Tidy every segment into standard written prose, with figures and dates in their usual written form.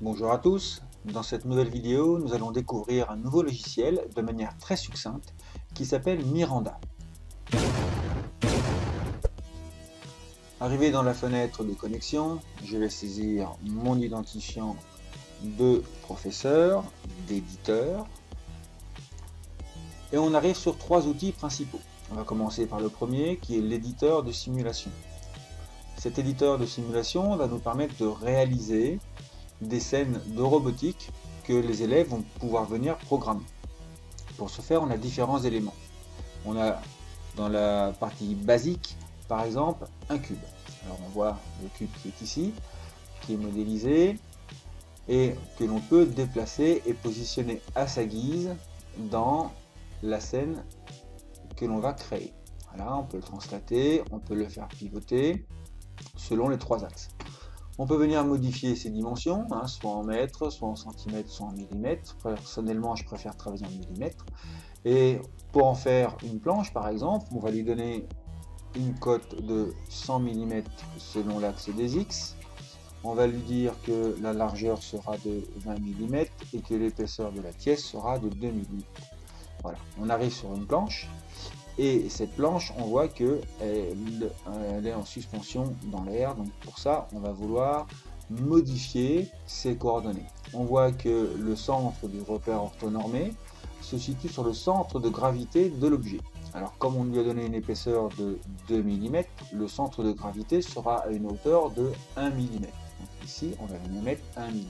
Bonjour à tous, dans cette nouvelle vidéo, nous allons découvrir un nouveau logiciel de manière très succincte qui s'appelle Miranda. Arrivé dans la fenêtre de connexion, je vais saisir mon identifiant de professeur, d'éditeur, et on arrive sur trois outils principaux. On va commencer par le premier qui est l'éditeur de simulation. Cet éditeur de simulation va nous permettre de réaliser des scènes de robotique que les élèves vont pouvoir venir programmer. Pour ce faire, on a différents éléments. On a dans la partie basique, par exemple, un cube. Alors on voit le cube qui est ici, qui est modélisé et que l'on peut déplacer et positionner à sa guise dans la scène que l'on va créer. Voilà, on peut le translater, on peut le faire pivoter selon les trois axes. On peut venir modifier ses dimensions, soit en mètres, soit en centimètres, soit en millimètres. Personnellement, je préfère travailler en millimètres. Et pour en faire une planche, par exemple, on va lui donner une cote de 100 mm selon l'axe des X. On va lui dire que la largeur sera de 20 mm et que l'épaisseur de la pièce sera de 2 mm. Voilà, on arrive sur une planche. Et cette planche, on voit qu'elle est en suspension dans l'air. Donc pour ça, on va vouloir modifier ses coordonnées. On voit que le centre du repère orthonormé se situe sur le centre de gravité de l'objet. Alors comme on lui a donné une épaisseur de 2 mm, le centre de gravité sera à une hauteur de 1 mm. Donc ici, on va venir mettre 1 mm.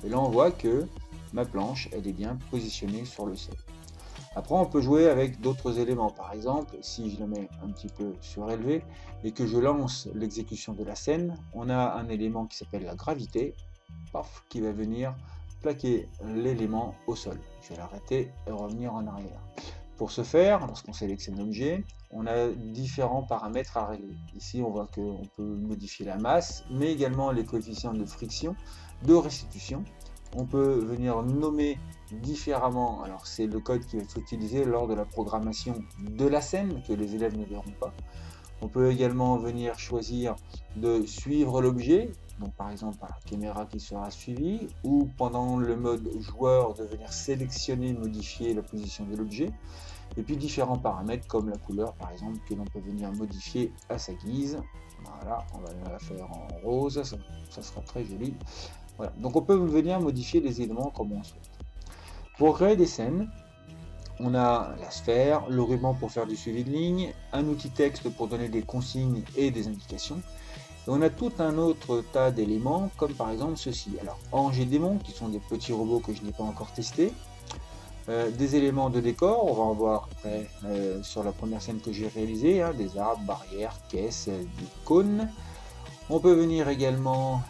Et là, on voit que ma planche, elle est bien positionnée sur le sol. Après, on peut jouer avec d'autres éléments. Par exemple, si je le mets un petit peu surélevé et que je lance l'exécution de la scène, on a un élément qui s'appelle la gravité, paf, qui va venir plaquer l'élément au sol. Je vais l'arrêter et revenir en arrière. Pour ce faire, lorsqu'on sélectionne l'objet, on a différents paramètres à régler. Ici, on voit qu'on peut modifier la masse, mais également les coefficients de friction, de restitution. On peut venir nommer différemment, alors c'est le code qui va être utilisé lors de la programmation de la scène, que les élèves ne verront pas. On peut également venir choisir de suivre l'objet, donc par exemple par la caméra qui sera suivie, ou pendant le mode joueur de venir sélectionner, modifier la position de l'objet, et puis différents paramètres comme la couleur par exemple que l'on peut venir modifier à sa guise. Voilà, on va la faire en rose, ça sera très joli. Voilà. Donc on peut venir modifier les éléments comme on souhaite. Pour créer des scènes, on a la sphère, le ruban pour faire du suivi de ligne, un outil texte pour donner des consignes et des indications. Et on a tout un autre tas d'éléments, comme par exemple ceci. Alors, anges et démons, qui sont des petits robots que je n'ai pas encore testés. Des éléments de décor, on va en voir après sur la première scène que j'ai réalisée, des arbres, barrières, caisses, des cônes. On peut venir également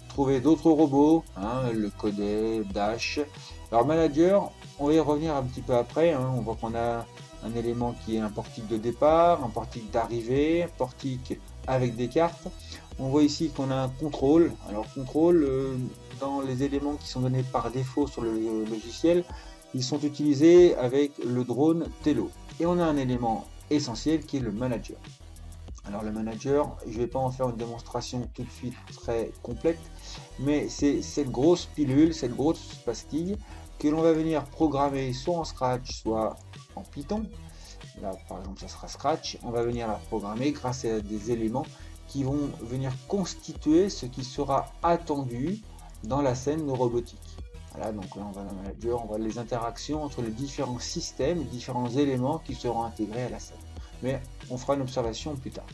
trouver d'autres robots, le Codet, Dash. Alors manager, on va y revenir un petit peu après, on voit qu'on a un élément qui est un portique de départ, un portique d'arrivée, un portique avec des cartes. On voit ici qu'on a un contrôle. Alors contrôle, dans les éléments qui sont donnés par défaut sur le logiciel, ils sont utilisés avec le drone Tello. Et on a un élément essentiel qui est le manager. Alors le manager, je ne vais pas en faire une démonstration tout de suite très complète, mais c'est cette grosse pilule, cette grosse pastille que l'on va venir programmer soit en Scratch, soit en Python. Là par exemple ça sera Scratch, on va venir la programmer grâce à des éléments qui vont venir constituer ce qui sera attendu dans la scène de robotique. Voilà, donc là on va dans le manager, on voit les interactions entre les différents systèmes, les différents éléments qui seront intégrés à la scène. Mais on fera une observation plus tard.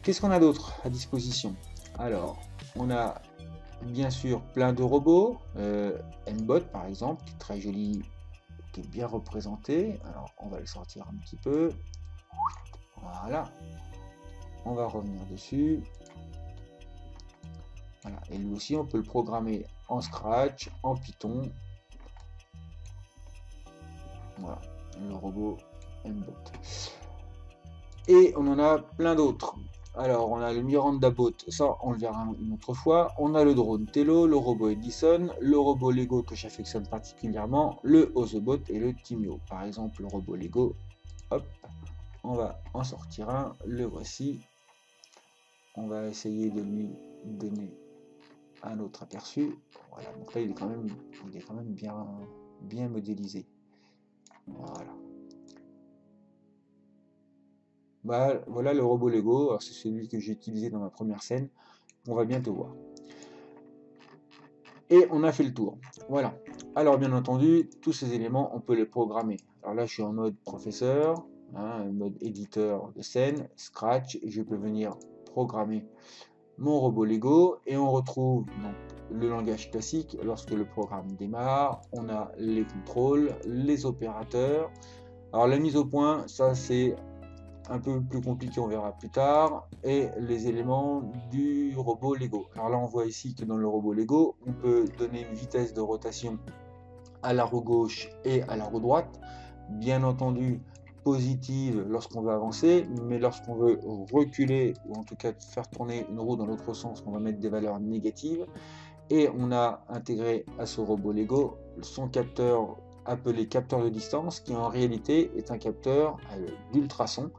Qu'est-ce qu'on a d'autre à disposition? Alors, on a bien sûr plein de robots, Mbot par exemple, qui est très joli, qui est bien représenté. Alors, on va le sortir un petit peu. Voilà. On va revenir dessus. Voilà. Et lui aussi, on peut le programmer en Scratch, en Python. Voilà, le robot Mbot. Et on en a plein d'autres. Alors, on a le Miranda Bot, ça on le verra une autre fois. On a le drone Tello, le robot Edison, le robot Lego que j'affectionne particulièrement, le Ozobot et le Timio. Par exemple, le robot Lego, hop, on va en sortir un, le voici. On va essayer de lui donner un autre aperçu. Voilà, donc là il est quand même bien modélisé. Voilà. Voilà le robot Lego, c'est celui que j'ai utilisé dans ma première scène, on va bientôt voir. Et on a fait le tour. Voilà. Alors bien entendu, tous ces éléments, on peut les programmer. Alors là, je suis en mode professeur, mode éditeur de scène, Scratch, et je peux venir programmer mon robot Lego, et on retrouve donc le langage classique. Lorsque le programme démarre, on a les contrôles, les opérateurs. Alors la mise au point, ça c'est un peu plus compliqué, on verra plus tard, et les éléments du robot Lego. Alors là on voit ici que dans le robot Lego, on peut donner une vitesse de rotation à la roue gauche et à la roue droite, bien entendu positive lorsqu'on veut avancer, mais lorsqu'on veut reculer, ou en tout cas faire tourner une roue dans l'autre sens, on va mettre des valeurs négatives. Et on a intégré à ce robot Lego son capteur appelé capteur de distance, qui en réalité est un capteur d'ultrasons,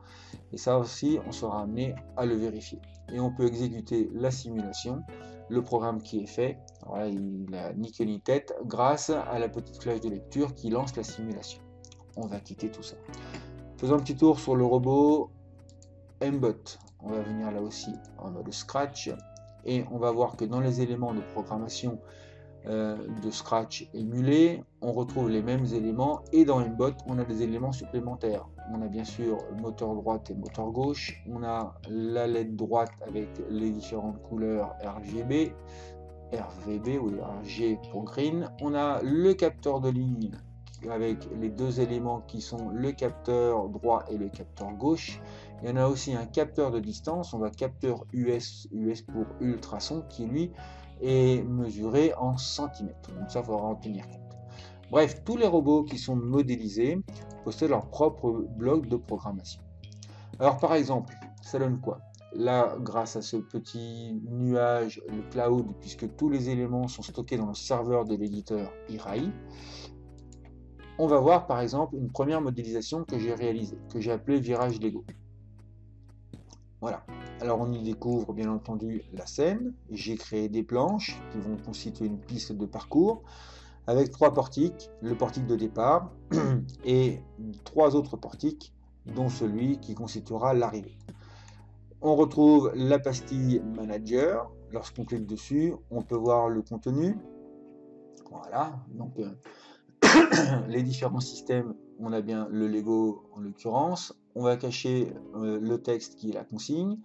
et ça aussi on sera amené à le vérifier. Et on peut exécuter la simulation, le programme qui est fait, voilà, il a ni queue ni tête, grâce à la petite cloche de lecture qui lance la simulation. On va quitter tout ça. Faisons un petit tour sur le robot Mbot. On va venir là aussi en mode Scratch, et on va voir que dans les éléments de programmation de Scratch émulé, on retrouve les mêmes éléments, et dans Mbot on a des éléments supplémentaires. On a bien sûr moteur droite et moteur gauche, on a la LED droite avec les différentes couleurs RGB, RVB ou RG pour green, on a le capteur de ligne avec les deux éléments qui sont le capteur droit et le capteur gauche. Il y en a aussi un capteur de distance, on va capteur US pour ultrason, qui lui est mesuré en centimètres. Donc ça, il faudra en tenir compte. Bref, tous les robots qui sont modélisés possèdent leur propre bloc de programmation. Alors par exemple, ça donne quoi? Là, grâce à ce petit nuage, le cloud, puisque tous les éléments sont stockés dans le serveur de l'éditeur Irai, on va voir par exemple une première modélisation que j'ai réalisée, que j'ai appelée virage Lego. Voilà. Alors on y découvre bien entendu la scène. J'ai créé des planches qui vont constituer une piste de parcours avec 3 portiques, le portique de départ et 3 autres portiques, dont celui qui constituera l'arrivée. On retrouve la pastille Manager. Lorsqu'on clique dessus, on peut voir le contenu. Voilà, donc les différents systèmes, on a bien le Lego en l'occurrence. On va cacher le texte qui est la consigne.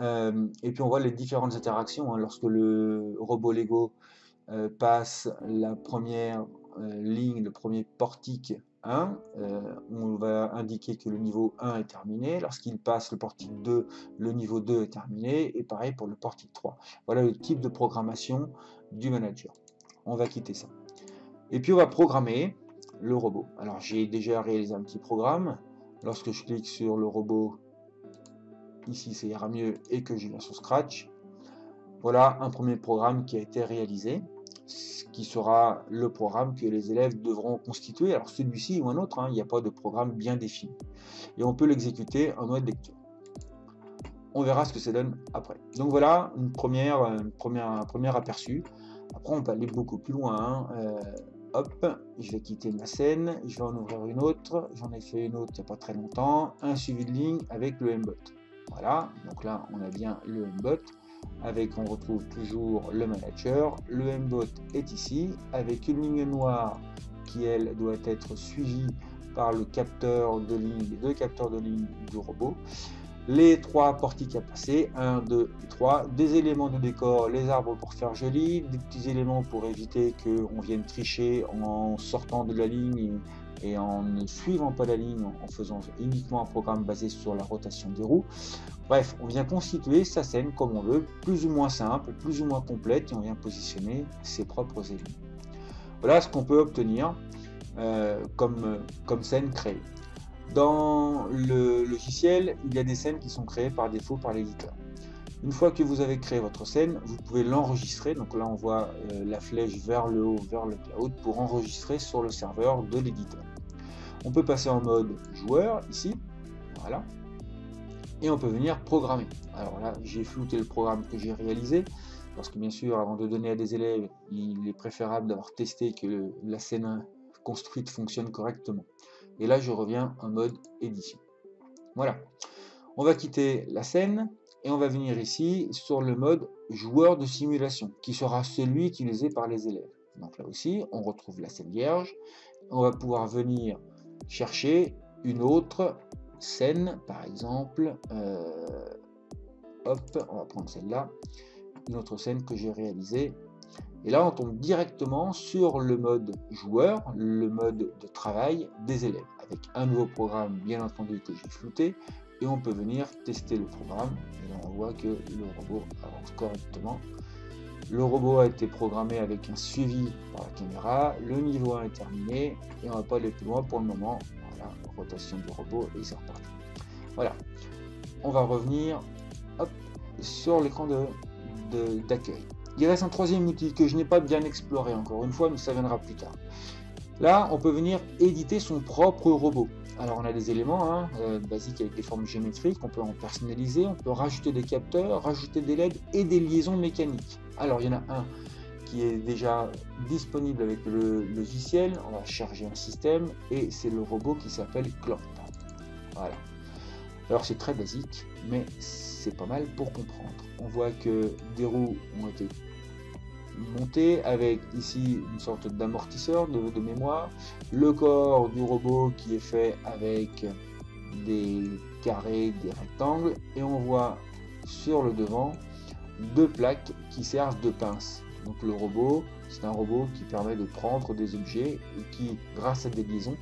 Et puis on voit les différentes interactions, lorsque le robot Lego passe la première ligne, le premier portique 1, on va indiquer que le niveau 1 est terminé. Lorsqu'il passe le portique 2, le niveau 2 est terminé, et pareil pour le portique 3. Voilà le type de programmation du manager. On va quitter ça. Et puis on va programmer le robot. Alors j'ai déjà réalisé un petit programme. Lorsque je clique sur le robot, ici ça ira mieux, et que je viens sur Scratch, voilà un premier programme qui a été réalisé, qui sera le programme que les élèves devront constituer. Alors celui-ci ou un autre, il n'y a pas de programme bien défini. Et on peut l'exécuter en mode lecture. On verra ce que ça donne après. Donc voilà un premier aperçu. Après on peut aller beaucoup plus loin. Hop, je vais quitter ma scène, je vais en ouvrir une autre. J'en ai fait une autre il n'y a pas très longtemps. Un suivi de ligne avec le Mbot. Voilà, donc là on a bien le Mbot. On retrouve toujours le manager. Le Mbot est ici, avec une ligne noire qui, elle, doit être suivie par le capteur de ligne, les 2 capteurs de ligne du robot. Les 3 portiques à passer, 1, 2 et 3, des éléments de décor, les arbres pour faire joli, des petits éléments pour éviter qu'on vienne tricher en sortant de la ligne et en ne suivant pas la ligne, en faisant uniquement un programme basé sur la rotation des roues. Bref, on vient constituer sa scène comme on veut, plus ou moins simple, plus ou moins complète, et on vient positionner ses propres éléments. Voilà ce qu'on peut obtenir comme scène créée. Dans le logiciel, il y a des scènes qui sont créées par défaut par l'éditeur. Une fois que vous avez créé votre scène, vous pouvez l'enregistrer. Donc là, on voit la flèche vers le haut, vers le cloud, pour enregistrer sur le serveur de l'éditeur. On peut passer en mode joueur, ici, voilà, et on peut venir programmer. Alors là, j'ai flouté le programme que j'ai réalisé. parce que bien sûr, avant de donner à des élèves, il est préférable d'avoir testé que la scène construite fonctionne correctement. Et là, je reviens en mode édition. Voilà. On va quitter la scène et on va venir ici sur le mode joueur de simulation, qui sera celui utilisé par les élèves. Donc là aussi, on retrouve la scène vierge. On va pouvoir venir chercher une autre scène, par exemple, hop, on va prendre celle-là, une autre scène que j'ai réalisée. Et là, on tombe directement sur le mode joueur, le mode de travail des élèves, avec un nouveau programme, bien entendu, que j'ai flouté, et on peut venir tester le programme. Et là, on voit que le robot avance correctement. Le robot a été programmé avec un suivi par la caméra, le niveau 1 est terminé, et on ne va pas aller plus loin pour le moment. Voilà, rotation du robot, et c'est reparti. Voilà, on va revenir hop, sur l'écran d'accueil. Il reste un troisième outil que je n'ai pas bien exploré encore une fois, mais ça viendra plus tard. Là, on peut venir éditer son propre robot. Alors on a des éléments basiques avec des formes géométriques, on peut en personnaliser, on peut rajouter des capteurs, rajouter des LED et des liaisons mécaniques. Alors il y en a un qui est déjà disponible avec le logiciel, on va charger un système et c'est le robot qui s'appelle Clamp. Voilà. Alors c'est très basique, mais c'est pas mal pour comprendre. On voit que des roues ont été montées avec ici une sorte d'amortisseur de mémoire, le corps du robot qui est fait avec des carrés, des rectangles, et on voit sur le devant deux plaques qui servent de pinces. Donc le robot, c'est un robot qui permet de prendre des objets et qui, grâce à des liaisons,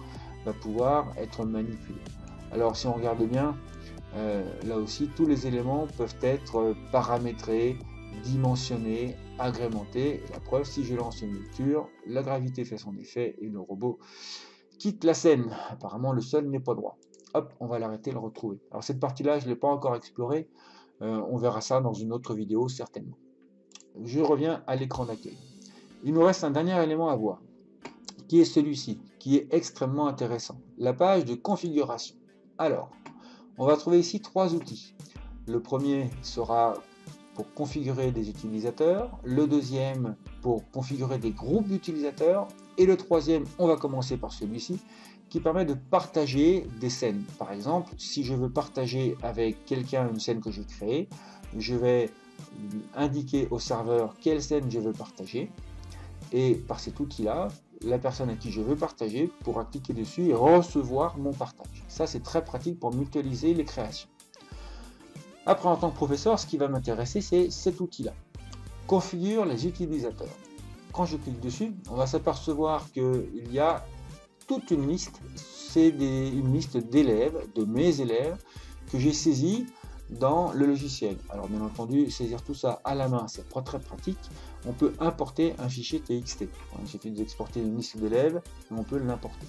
va pouvoir être manipulé. Alors si on regarde bien, là aussi tous les éléments peuvent être paramétrés, dimensionnés, agrémentés. La preuve, si je lance une lecture, la gravité fait son effet et le robot quitte la scène. Apparemment le sol n'est pas droit. Hop, on va l'arrêter et le retrouver. Alors cette partie-là, je ne l'ai pas encore explorée. On verra ça dans une autre vidéo certainement. Je reviens à l'écran d'accueil. Il nous reste un dernier élément à voir, qui est celui-ci, qui est extrêmement intéressant. La page de configuration. Alors, on va trouver ici trois outils. Le premier sera pour configurer des utilisateurs, le deuxième pour configurer des groupes d'utilisateurs, et le troisième, on va commencer par celui-ci, qui permet de partager des scènes. Par exemple, si je veux partager avec quelqu'un une scène que j'ai créée, je vais indiquer au serveur quelle scène je veux partager, et par cet outil-là, la personne à qui je veux partager pourra cliquer dessus et recevoir mon partage. Ça, c'est très pratique pour mutualiser les créations. Après, en tant que professeur, ce qui va m'intéresser, c'est cet outil-là. Configure les utilisateurs. Quand je clique dessus, on va s'apercevoir qu'il y a toute une liste. C'est une liste d'élèves, de mes élèves, que j'ai saisis dans le logiciel. Alors bien entendu, saisir tout ça à la main, c'est pas très pratique. On peut importer un fichier TXT. Il suffit d'exporter une liste d'élèves et on peut l'importer.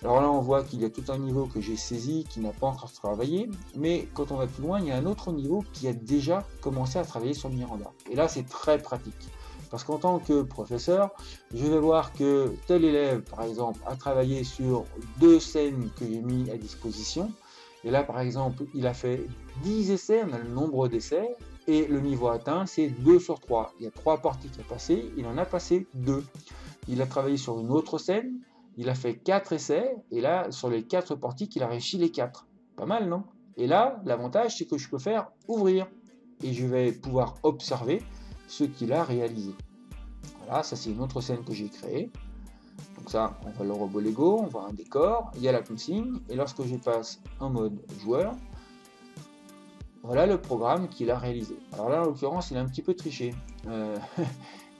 Alors là, on voit qu'il y a tout un niveau que j'ai saisi, qui n'a pas encore travaillé, mais quand on va plus loin, il y a un autre niveau qui a déjà commencé à travailler sur Miranda. Et là, c'est très pratique. Parce qu'en tant que professeur, je vais voir que tel élève, par exemple, a travaillé sur deux scènes que j'ai mis à disposition. Et là, par exemple, il a fait 10 essais, on a le nombre d'essais, et le niveau atteint, c'est 2 sur 3. Il y a 3 parties qui a passé, il en a passé 2. Il a travaillé sur une autre scène, il a fait 4 essais, et là, sur les 4 parties, il a réussi les 4. Pas mal, non? Et là, l'avantage, c'est que je peux faire ouvrir, et je vais pouvoir observer ce qu'il a réalisé. Voilà, ça c'est une autre scène que j'ai créée. Donc ça, on voit le robot Lego, on voit un décor, il y a la consigne, et lorsque je passe en mode joueur, voilà le programme qu'il a réalisé. Alors là, en l'occurrence, il a un petit peu triché.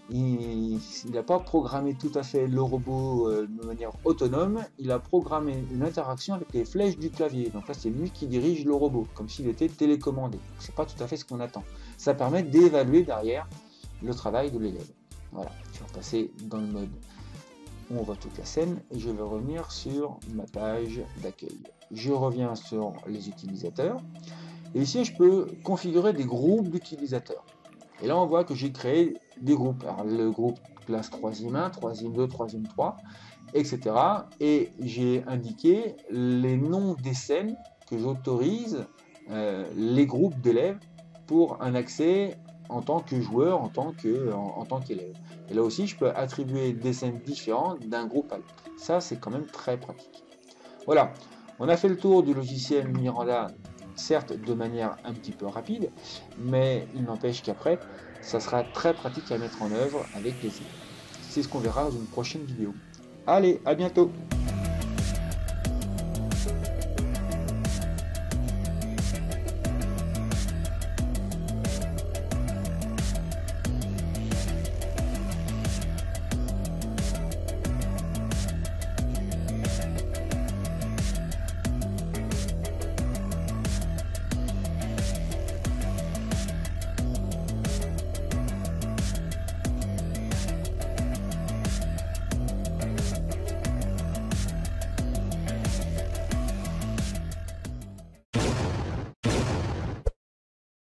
Il n'a pas programmé tout à fait le robot de manière autonome, il a programmé une interaction avec les flèches du clavier. Donc là, c'est lui qui dirige le robot, comme s'il était télécommandé. C'est pas tout à fait ce qu'on attend. Ça permet d'évaluer derrière le travail de l'élève. Voilà, je vais passer dans le mode où on voit toute la scène et je vais revenir sur ma page d'accueil. Je reviens sur les utilisateurs et ici je peux configurer des groupes d'utilisateurs. Et là on voit que j'ai créé des groupes. Alors le groupe classe 3e 1, 3e 2, 3e 3, etc. Et j'ai indiqué les noms des scènes que j'autorise les groupes d'élèves pour un accès en tant que joueur, en tant qu'élève. Et là aussi, je peux attribuer des scènes différentes d'un groupe à l'autre. Ça, c'est quand même très pratique. Voilà, on a fait le tour du logiciel Miranda, certes de manière un petit peu rapide, mais il n'empêche qu'après, ça sera très pratique à mettre en œuvre avec les élèves. C'est ce qu'on verra dans une prochaine vidéo. Allez, à bientôt!